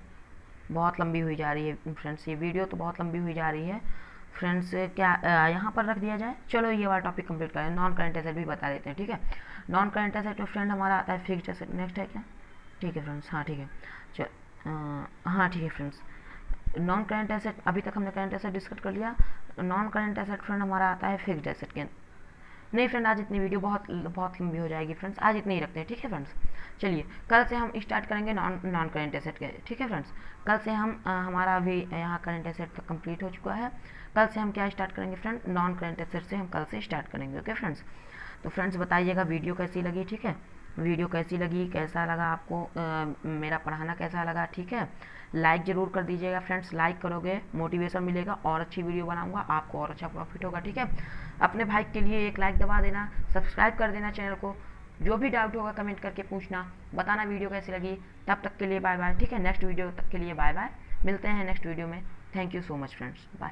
S1: बहुत लंबी हुई जा रही है फ्रेंड्स, ये वीडियो तो बहुत लंबी हुई जा रही है। फ्रेंड्स क्या यहाँ पर रख दिया जाए। चलो ये वाला टॉपिक कंप्लीट करें, नॉन करंट एसेट भी बता देते हैं, ठीक है। नॉन करंट एसेट में फ्रेंड हमारा आता है फिक्स्ड एसेट। नेक्स्ट है क्या, ठीक है फ्रेंड्स, हाँ ठीक है, चल हाँ ठीक है फ्रेंड्स। नॉन करंट एसेट, अभी तक हमने करंट एसेट डिस्कस कर लिया। नॉन करंट एसेट फ्रेंड हमारा आता है फिक्स्ड एसेट के। नहीं फ्रेंड, आज इतनी वीडियो बहुत बहुत लंबी हो जाएगी फ्रेंड्स, आज इतनी ही रखते हैं, ठीक है फ्रेंड्स। चलिए कल से हम स्टार्ट करेंगे नॉन करंट एसेट के, ठीक है फ्रेंड्स। कल से हम हमारा अभी यहाँ करंट एसेट का कंप्लीट हो चुका है। कल से हम क्या स्टार्ट करेंगे फ्रेंड, नॉन करंट एसेट से हम कल से स्टार्ट करेंगे, ओके फ्रेंड्स। तो फ्रेंड्स बताइएगा वीडियो कैसी लगी, ठीक है। वीडियो कैसी लगी, कैसा लगा आपको मेरा पढ़ाना कैसा लगा, ठीक है। लाइक ज़रूर कर दीजिएगा फ्रेंड्स, लाइक करोगे मोटिवेशन मिलेगा और अच्छी वीडियो बनाऊंगा, आपको और अच्छा प्रॉफिट होगा, ठीक है। अपने भाई के लिए एक लाइक दबा देना, सब्सक्राइब कर देना चैनल को। जो भी डाउट होगा कमेंट करके पूछना, बताना वीडियो कैसी लगी। तब तक के लिए बाय बाय, ठीक है। नेक्स्ट वीडियो तक के लिए बाय बाय, मिलते हैं नेक्स्ट वीडियो में। Thank you so much friends, bye.